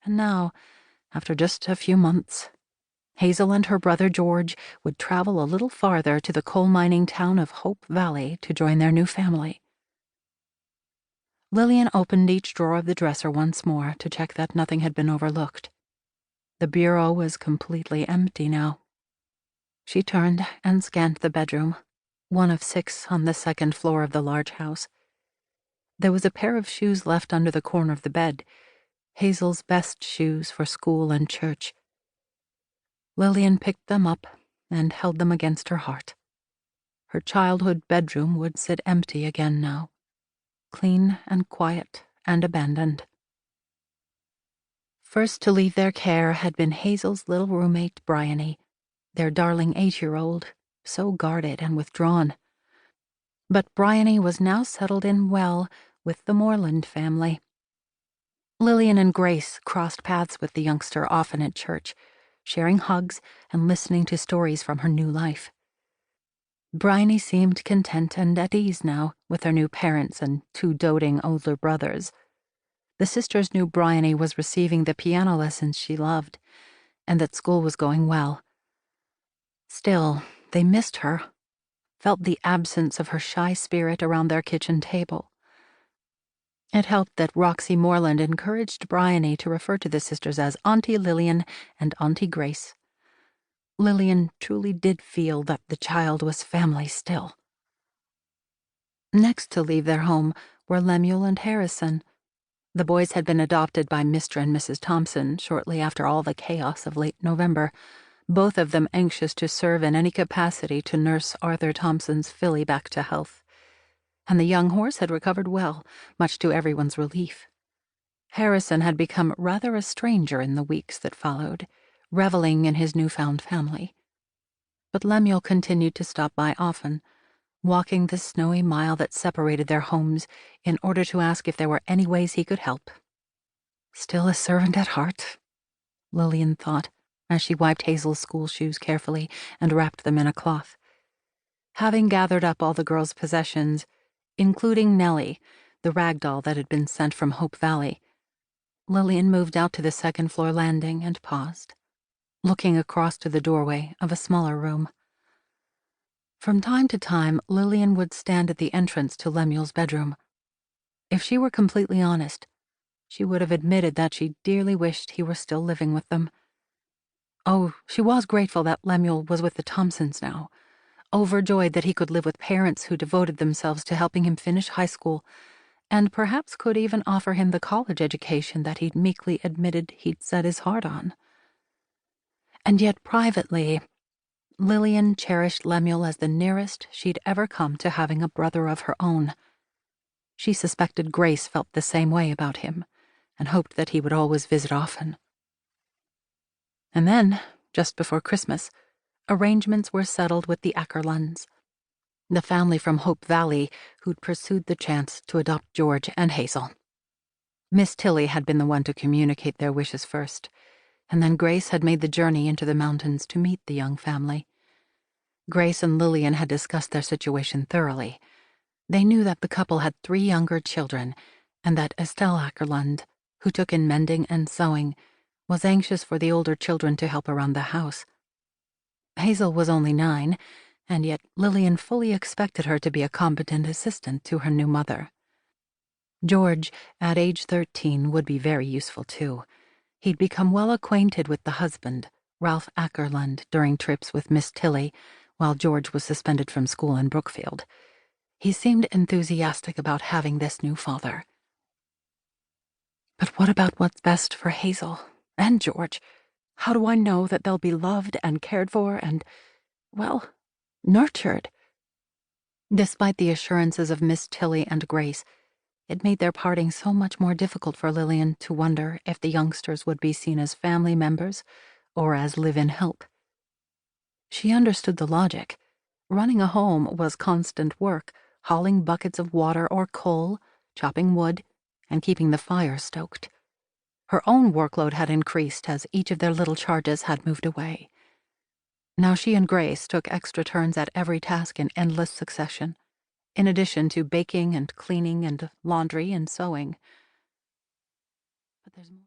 And now, after just a few months, Hazel and her brother George would travel a little farther to the coal-mining town of Hope Valley to join their new family. Lillian opened each drawer of the dresser once more to check that nothing had been overlooked. The bureau was completely empty now. She turned and scanned the bedroom, one of 6 on the second floor of the large house. There was a pair of shoes left under the corner of the bed, Hazel's best shoes for school and church. Lillian picked them up and held them against her heart. Her childhood bedroom would sit empty again now, clean and quiet and abandoned. First to leave their care had been Hazel's little roommate, Bryony, their darling 8-year-old, so guarded and withdrawn. But Bryony was now settled in well with the Moreland family. Lillian and Grace crossed paths with the youngster often at church, sharing hugs and listening to stories from her new life. Bryony seemed content and at ease now with her new parents and 2 doting older brothers. The sisters knew Bryony was receiving the piano lessons she loved, and that school was going well. Still, they missed her, felt the absence of her shy spirit around their kitchen table. It helped that Roxy Moreland encouraged Bryony to refer to the sisters as Auntie Lillian and Auntie Grace. Lillian truly did feel that the child was family still. Next to leave their home were Lemuel and Harrison. The boys had been adopted by Mr. and Mrs. Thompson shortly after all the chaos of late November, both of them anxious to serve in any capacity to nurse Arthur Thompson's filly back to health. And the young horse had recovered well, much to everyone's relief. Harrison had become rather a stranger in the weeks that followed, reveling in his newfound family. But Lemuel continued to stop by often, walking the snowy mile that separated their homes in order to ask if there were any ways he could help. Still a servant at heart, Lillian thought, as she wiped Hazel's school shoes carefully and wrapped them in a cloth. Having gathered up all the girls' possessions, including Nellie, the rag doll that had been sent from Hope Valley, Lillian moved out to the second-floor landing and paused, looking across to the doorway of a smaller room. From time to time, Lillian would stand at the entrance to Lemuel's bedroom. If she were completely honest, she would have admitted that she dearly wished he were still living with them. Oh, she was grateful that Lemuel was with the Thompsons now, overjoyed that he could live with parents who devoted themselves to helping him finish high school, and perhaps could even offer him the college education that he'd meekly admitted he'd set his heart on. And yet privately, Lillian cherished Lemuel as the nearest she'd ever come to having a brother of her own. She suspected Grace felt the same way about him, and hoped that he would always visit often. And then, just before Christmas, arrangements were settled with the Ackerlands, the family from Hope Valley who'd pursued the chance to adopt George and Hazel. Miss Tilly had been the one to communicate their wishes first, and then Grace had made the journey into the mountains to meet the young family. Grace and Lillian had discussed their situation thoroughly. They knew that the couple had 3 younger children, and that Estelle Ackerland, who took in mending and sewing, was anxious for the older children to help around the house. Hazel was only 9, and yet Lillian fully expected her to be a competent assistant to her new mother. George, at age 13, would be very useful too. He'd become well acquainted with the husband, Ralph Ackerland, during trips with Miss Tilly, while George was suspended from school in Brookfield. He seemed enthusiastic about having this new father. But what about what's best for Hazel and George? How do I know that they'll be loved and cared for and, well, nurtured? Despite the assurances of Miss Tilly and Grace, it made their parting so much more difficult for Lillian to wonder if the youngsters would be seen as family members or as live-in help. She understood the logic. Running a home was constant work, hauling buckets of water or coal, chopping wood, and keeping the fire stoked. Her own workload had increased as each of their little charges had moved away. Now she and Grace took extra turns at every task in endless succession, in addition to baking and cleaning and laundry and sewing. But there's more.